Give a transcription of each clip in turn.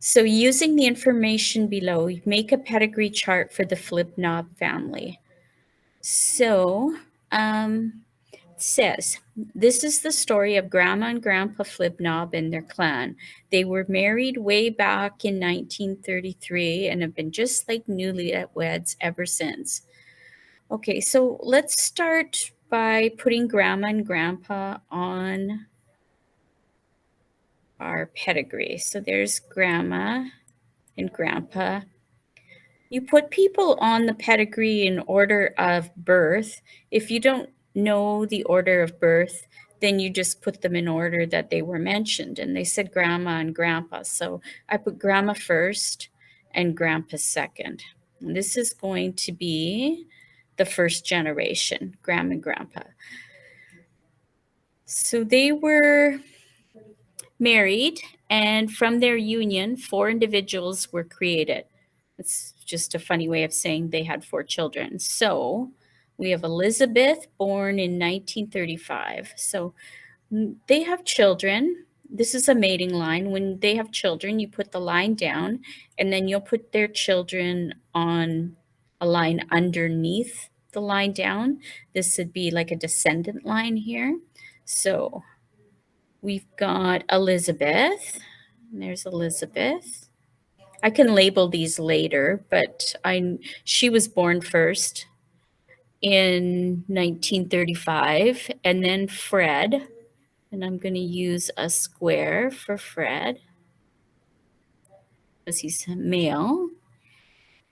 So using the information below, make a pedigree chart for the Flipnob family. So it says, this is the story of Grandma and Grandpa Flipnob and their clan. They were married way back in 1933 and have been just like newlyweds ever since. Okay, so let's start by putting Grandma and Grandpa on our pedigree. So there's Grandma and Grandpa. You put people on the pedigree in order of birth. If you don't know the order of birth, then you just put them in order that they were mentioned. And they said Grandma and Grandpa. So I put Grandma first and Grandpa second. And this is going to be the first generation, Grandma and Grandpa. So they were married, and from their union, 4 individuals were created. It's just a funny way of saying they had 4 children. So we have Elizabeth, born in 1935. So they have children. This is a mating line. When they have children, you put the line down, and then you'll put their children on a line underneath the line down. This would be like a descendant line here. So we've got Elizabeth. And there's Elizabeth. I can label these later, but she was born first in 1935, and then Fred, and I'm going to use a square for Fred because he's a male.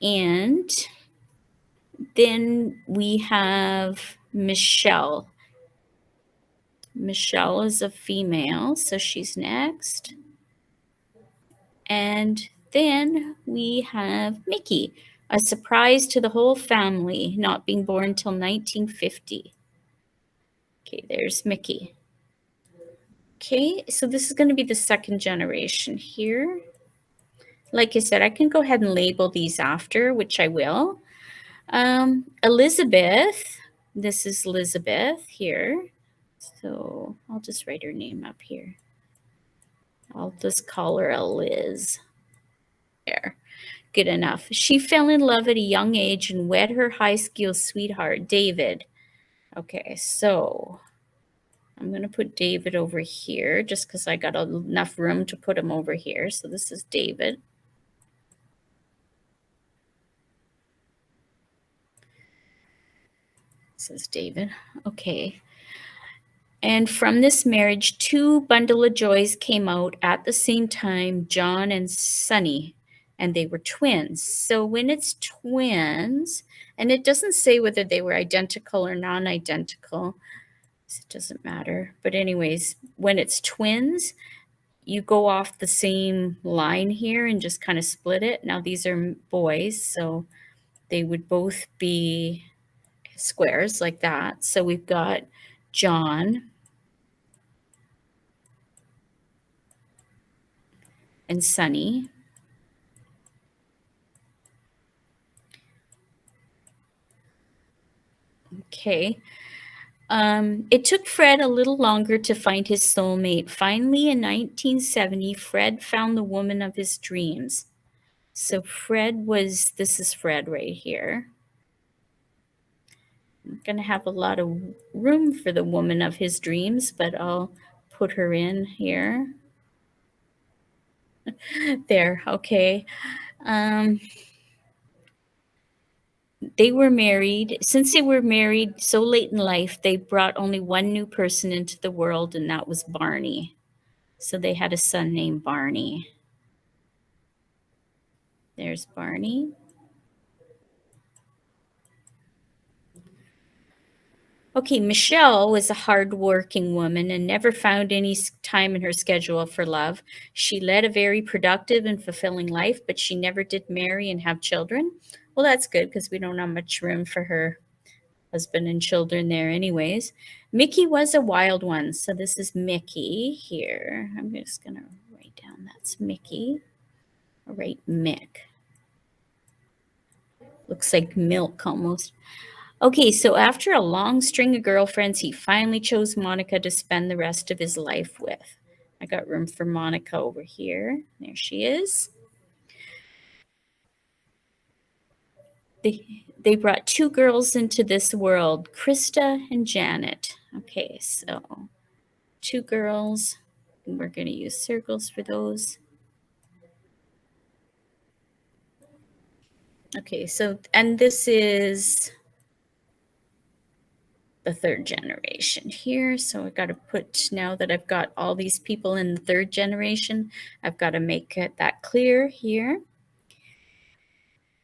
And then we have Michelle. Michelle is a female, so she's next. And then we have Mickey, a surprise to the whole family, not being born till 1950. Okay, there's Mickey. Okay, so this is going to be the second generation here. Like I said, I can go ahead and label these after, which I will. Elizabeth, this is Elizabeth here. So I'll just write her name up here. I'll just call her a Liz. There. Good enough. She fell in love at a young age and wed her high school sweetheart, David. Okay, so I'm going to put David over here just because I got enough room to put him over here. So this is David. This is David. Okay. And from this marriage, 2 bundle of joys came out at the same time, John and Sunny, and they were twins. So when it's twins, and it doesn't say whether they were identical or non-identical, so it doesn't matter. But anyways, when it's twins, you go off the same line here and just kind of split it. Now these are boys, so they would both be squares like that. So we've got John and Sunny. Okay. It took Fred a little longer to find his soulmate. Finally, in 1970, Fred found the woman of his dreams. So this is Fred right here. I'm going to have a lot of room for the woman of his dreams, but I'll put her in here. There, okay. They were married. Since they were married so late in life, they brought only one new person into the world, and that was Barney. So they had a son named Barney. There's Barney. Okay, Michelle was a hardworking woman and never found any time in her schedule for love. She led a very productive and fulfilling life, but she never did marry and have children. Well, that's good because we don't have much room for her husband and children there anyways. Mickey was a wild one. So this is Mickey here. I'm just going to write down that's Mickey. I'll write Mick. Looks like milk almost. Okay, so after a long string of girlfriends, he finally chose Monica to spend the rest of his life with. I got room for Monica over here. There she is. they brought two girls into this world, Krista and Janet. Okay, so two girls, and we're going to use circles for those. Okay, so, and this is the third generation here. So I've got to put, now that I've got all these people in the third generation, I've got to make that clear here.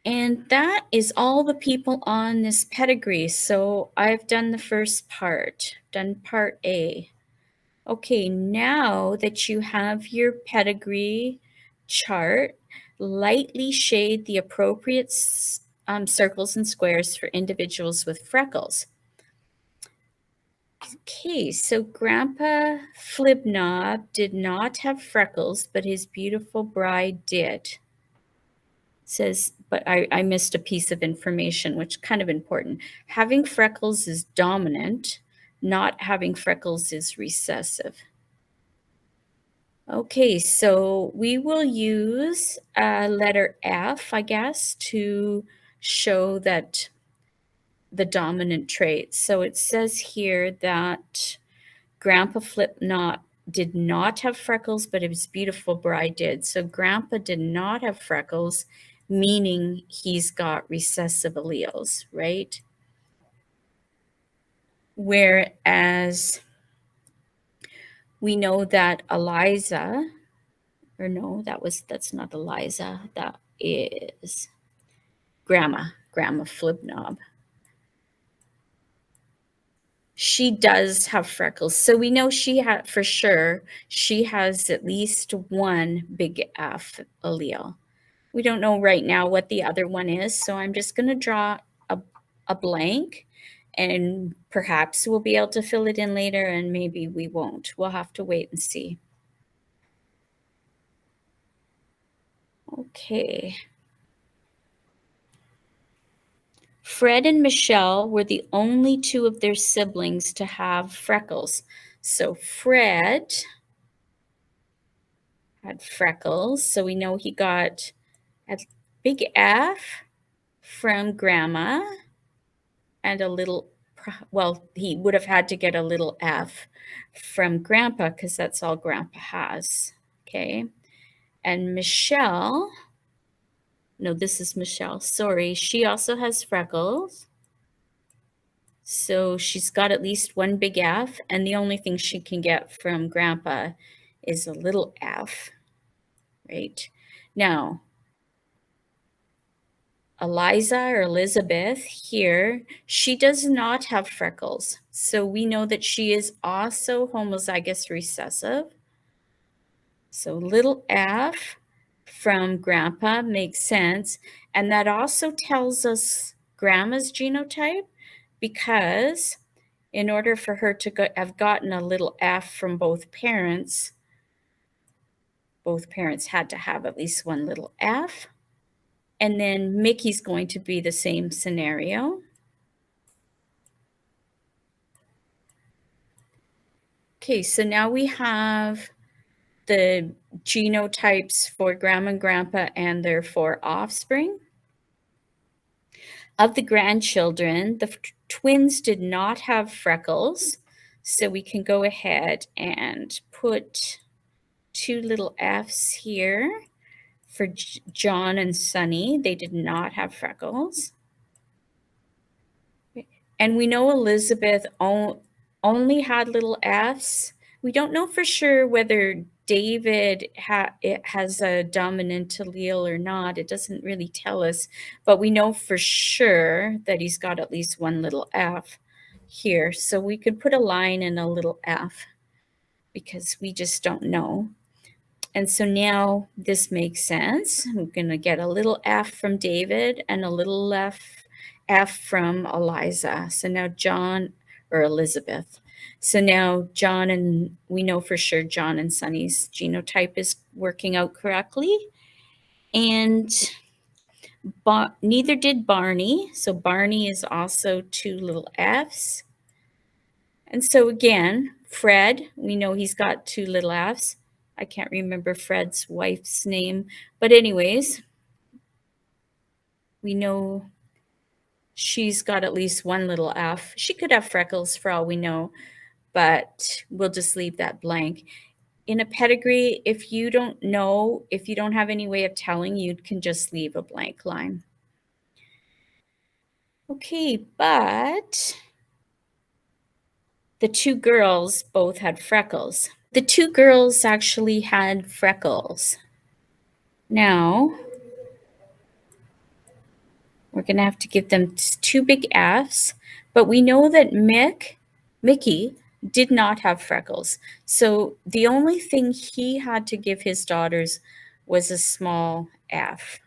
And that is all the people on this pedigree. So I've done the first part, done part A. Okay, now that you have your pedigree chart, lightly shade the appropriate circles and squares for individuals with freckles. Okay, so Grandpa Flipnob did not have freckles, but his beautiful bride did. Says, but I missed a piece of information, which kind of important. Having freckles is dominant. Not having freckles is recessive. Okay, so we will use letter F, I guess, to show that the dominant trait. So it says here that Grandpa Flipnot did not have freckles, but his beautiful bride did. So Grandpa did not have freckles, meaning he's got recessive alleles, right? Whereas we know that Eliza, or no, that's not Eliza, that is Grandma Flipnob. She does have freckles. So we know she had, for sure, she has at least one big F allele. We don't know right now what the other one is, so I'm just going to draw a blank, and perhaps we'll be able to fill it in later, and maybe we won't. We'll have to wait and see. Okay. Fred and Michelle were the only two of their siblings to have freckles. So Fred had freckles, so we know he got a big F from Grandma and a little, well, he would have had to get a little F from Grandpa because that's all Grandpa has, okay? And Michelle, no, this is Michelle, sorry, she also has freckles. So she's got at least one big F, and the only thing she can get from Grandpa is a little F, right? Now, Eliza or Elizabeth here, she does not have freckles. So we know that she is also homozygous recessive. So little F from Grandpa makes sense. And that also tells us Grandma's genotype, because in order for her to have gotten a little F from both parents had to have at least one little F. And then Mickey's going to be the same scenario. Okay, so now we have the genotypes for Grandma and Grandpa and their 4 offspring. Of the grandchildren, the twins did not have freckles, so we can go ahead and put 2 little F's here for John and Sunny. They did not have freckles. And we know Elizabeth only had little F's. We don't know for sure whether David has a dominant allele or not. It doesn't really tell us, but we know for sure that he's got at least one little F here. So we could put a line and a little F because we just don't know. And so now this makes sense. I'm going to get a little F from David and a little F from Eliza. So now John, or Elizabeth. So now John, and we know for sure John and Sunny's genotype is working out correctly. And neither did Barney. So Barney is also 2 little F's. And so again, Fred, we know he's got 2 little F's. I can't remember Fred's wife's name, but anyways, we know she's got at least one little F. She could have freckles for all we know, but we'll just leave that blank. In a pedigree, if you don't know, if you don't have any way of telling, you can just leave a blank line. Okay, but the two girls both had freckles. The two girls actually had freckles. Now, we're going to have to give them two big Fs, but we know that Mickey did not have freckles. So the only thing he had to give his daughters was a small F.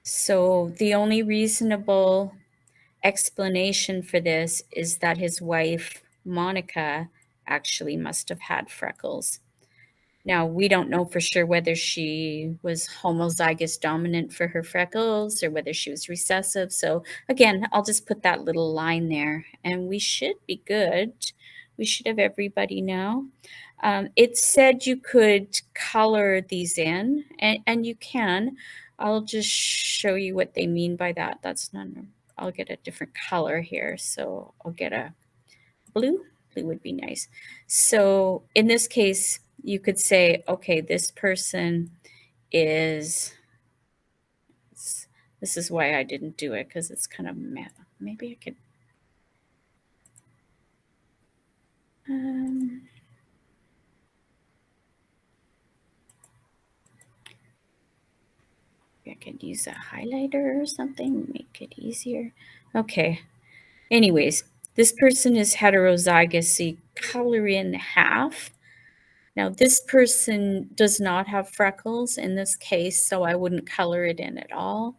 So the only reasonable explanation for this is that his wife, Monica, actually must have had freckles. Now, we don't know for sure whether she was homozygous dominant for her freckles or whether she was recessive. So again, I'll just put that little line there and we should be good. We should have everybody now. It said you could color these in, and you can. I'll just show you what they mean by that. That's not, I'll get a different color here. So I'll get a blue. Blue would be nice. So in this case, you could say, okay, this person is, this is why I didn't do it, because it's kind of meh. Maybe I could, I could use a highlighter or something, make it easier. Okay. Anyways, this person is heterozygous, so you color in half. Now, this person does not have freckles in this case, so I wouldn't color it in at all.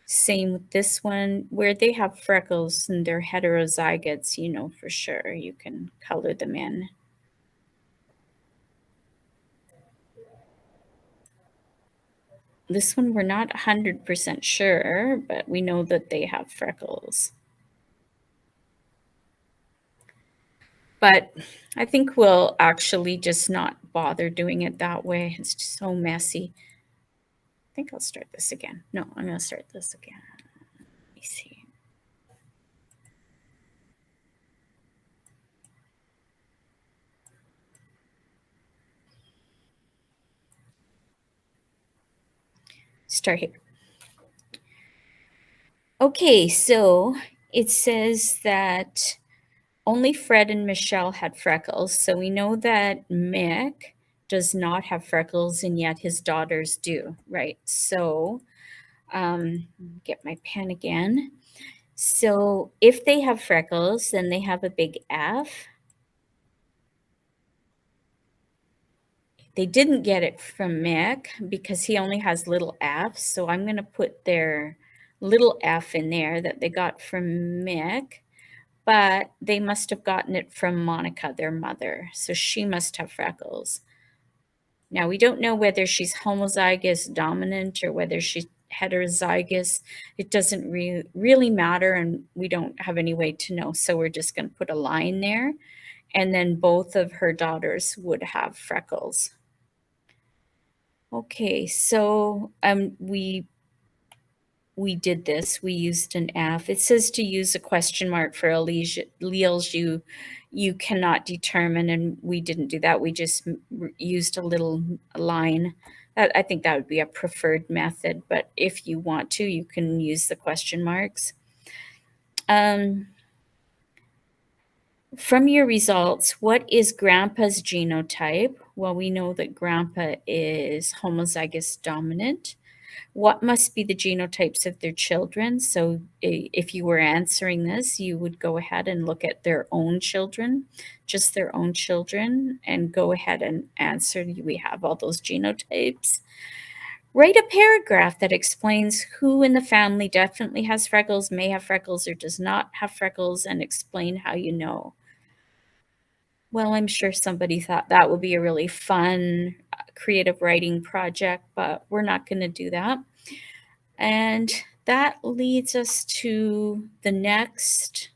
Same with this one, where they have freckles and they're heterozygotes, you know for sure. You can color them in. This one we're not 100% sure, but we know that they have freckles. But I think we'll actually just not bother doing it that way. It's just so messy. I think I'll start this again. No, I'm going to start this again. Let me see. Start here. Okay, so it says that only Fred and Michelle had freckles. So we know that Mick does not have freckles, and yet his daughters do, right? So get my pen again. So if they have freckles, then they have a big F. They didn't get it from Mick because he only has little F's. So I'm going to put their little F in there that they got from Mick, but they must have gotten it from Monica, their mother. So she must have freckles. Now, we don't know whether she's homozygous dominant or whether she's heterozygous. It doesn't really matter, and we don't have any way to know. So we're just going to put a line there, and then both of her daughters would have freckles. Okay, so we did this. We used an F. It says to use a question mark for alleles you cannot determine, and we didn't do that. We just used a little line. I think that would be a preferred method, but if you want to, you can use the question marks. From your results, what is Grandpa's genotype? Well, we know that Grandpa is homozygous dominant. What must be the genotypes of their children? So if you were answering this, you would go ahead and look at their own children, just their own children, and go ahead and answer. We have all those genotypes. Write a paragraph that explains who in the family definitely has freckles, may have freckles, or does not have freckles, and explain how you know. Well, I'm sure somebody thought that would be a really fun creative writing project, but we're not going to do that. And that leads us to the next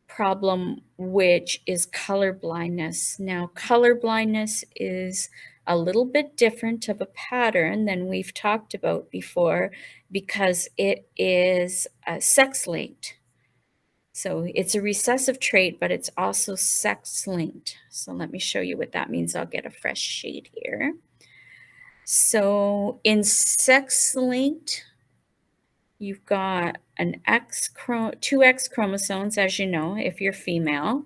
problem, which is color blindness. Now, color blindness is a little bit different of a pattern than we've talked about before because it is sex-linked. So it's a recessive trait, but it's also sex-linked. So let me show you what that means. I'll get a fresh sheet here. So in sex-linked, you've got two X chromosomes, as you know, if you're female,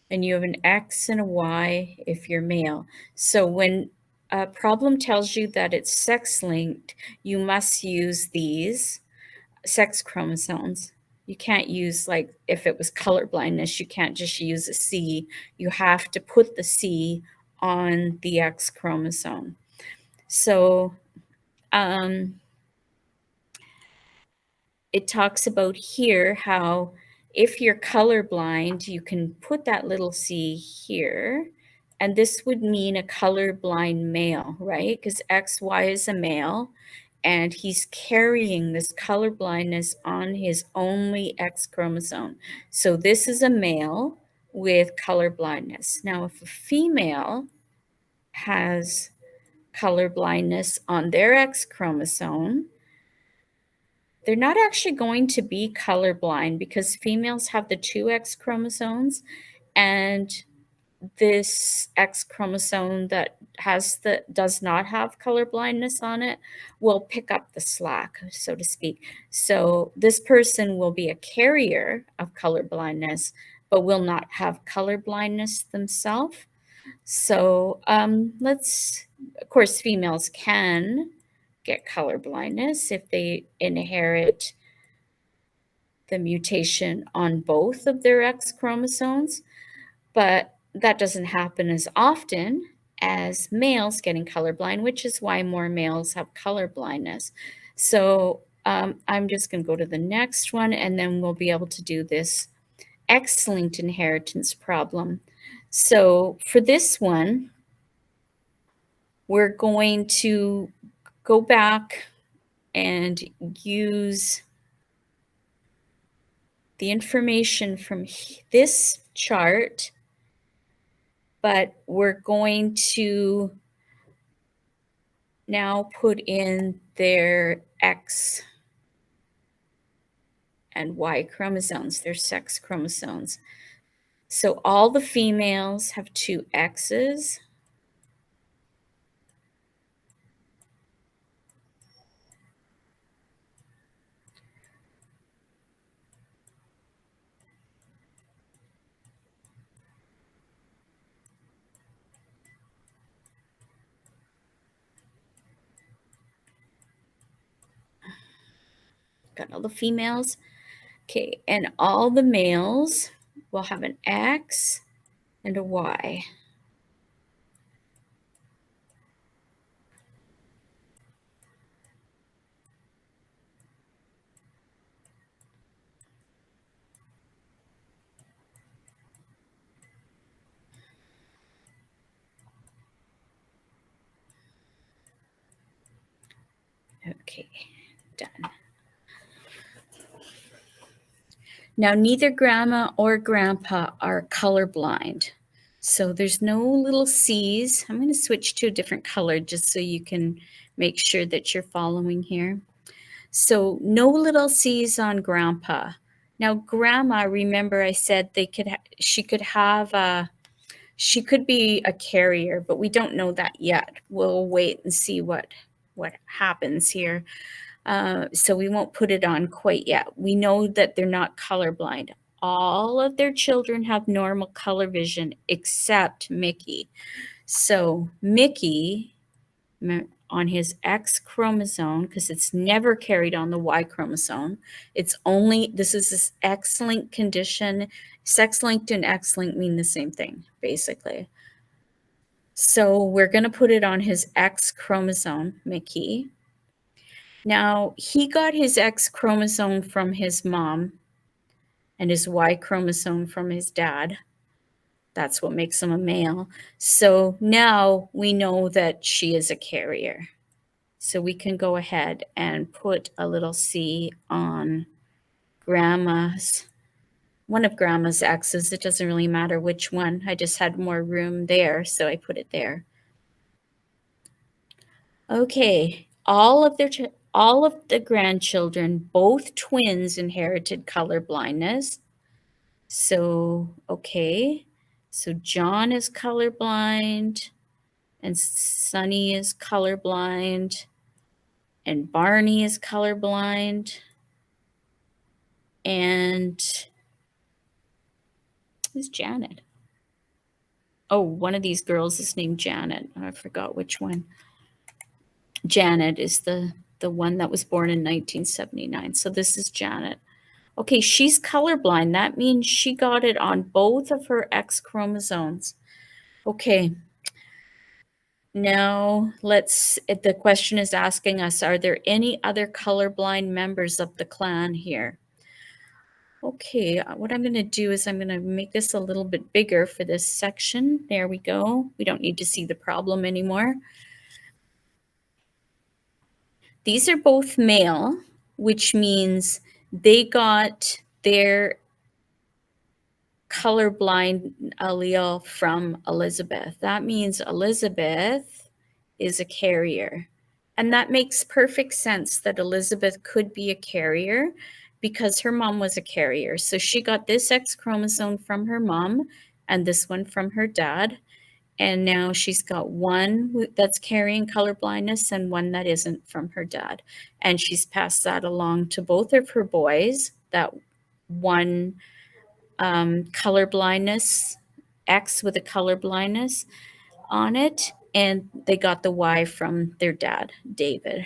and you have an X and a Y if you're male. So when a problem tells you that it's sex-linked, you must use these sex chromosomes. You can't use, like, if it was color blindness, you can't just use a C. You have to put the C on the X chromosome. So it talks about here how if you're colorblind, you can put that little C here, and this would mean a colorblind male, right? Because XY is a male, and he's carrying this color blindness on his only X chromosome. So this is a male with color blindness. Now, if a female has color blindness on their X chromosome, they're not actually going to be colorblind because females have the two X chromosomes, and this X chromosome that does not have color blindness on it will pick up the slack, so to speak. So this person will be a carrier of color blindness, but will not have color blindness themselves. So of course, females can get color blindness if they inherit the mutation on both of their X chromosomes, but that doesn't happen as often as males getting colorblind, which is why more males have color blindness. So I'm just going to go to the next one, and then we'll be able to do this X-linked inheritance problem. So for this one, we're going to go back and use the information from this chart, but we're going to now put in their X and Y chromosomes, their sex chromosomes. So all the females have two X's. Got all the females. Okay, and all the males will have an X and a Y. Okay, done. Now, neither grandma or grandpa are colorblind. So there's no little C's. I'm going to switch to a different color just so you can make sure that you're following here. So no little C's on grandpa. Now, grandma, remember I said she could be a carrier, but we don't know that yet. We'll wait and see what happens here. So we won't put it on quite yet. We know that they're not colorblind. All of their children have normal color vision except Mickey. So Mickey, on his X chromosome, because it's never carried on the Y chromosome, this is this X-linked condition. Sex-linked and X-linked mean the same thing, basically. So we're going to put it on his X chromosome, Mickey. Now, he got his X chromosome from his mom and his Y chromosome from his dad. That's what makes him a male. So now we know that she is a carrier. So we can go ahead and put a little C on one of grandma's X's. It doesn't really matter which one. I just had more room there, so I put it there. Okay, all of the grandchildren, both twins, inherited color blindness. So, okay, so John is colorblind, and Sonny is colorblind, and Barney is colorblind, and who's Janet? Oh, one of these girls is named Janet. I forgot which one. Janet is the one that was born in 1979. So this is Janet. Okay, she's colorblind. That means she got it on both of her X chromosomes. Okay. Now the question is asking us, are there any other colorblind members of the clan here? Okay, what I'm going to do is I'm going to make this a little bit bigger for this section. There we go. We don't need to see the problem anymore. These are both male, which means they got their colorblind allele from Elizabeth. That means Elizabeth is a carrier. And that makes perfect sense that Elizabeth could be a carrier because her mom was a carrier. So she got this X chromosome from her mom and this one from her dad. And now she's got one that's carrying color blindness and one that isn't from her dad. And she's passed that along to both of her boys, that one color blindness, X with a color blindness on it. And they got the Y from their dad, David.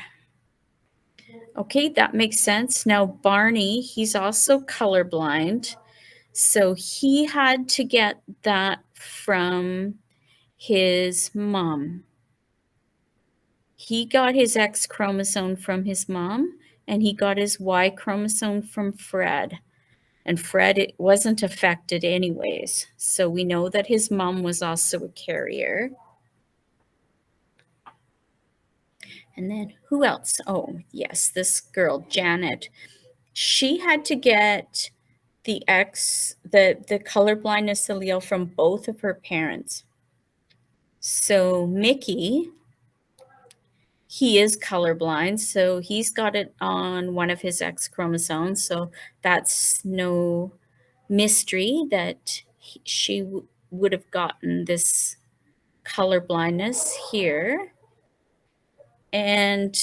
Okay, that makes sense. Now, Barney, he's also colorblind. So he had to get that from his mom. He got his X chromosome from his mom, and he got his Y chromosome from Fred. And Fred it wasn't affected anyways. So we know that his mom was also a carrier. And then who else? Oh, yes, this girl, Janet. She had to get the color blindness allele from both of her parents. So Mickey, he is colorblind, so he's got it on one of his X chromosomes. So that's no mystery that she would have gotten this color blindness here. And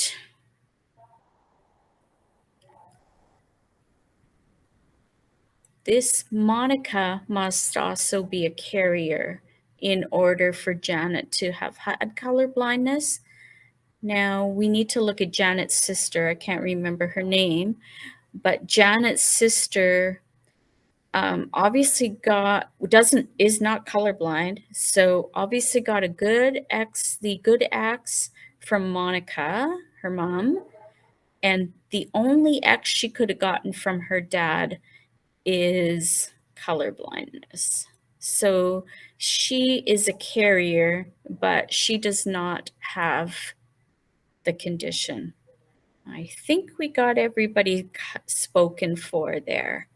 this Monica must also be a carrier in order for Janet to have had color blindness. Now we need to look at Janet's sister. I can't remember her name, but Janet's sister obviously is not colorblind, so obviously got the good X from Monica, her mom, and the only X she could have gotten from her dad is colorblindness. So she is a carrier, but she does not have the condition. I think we got everybody spoken for there.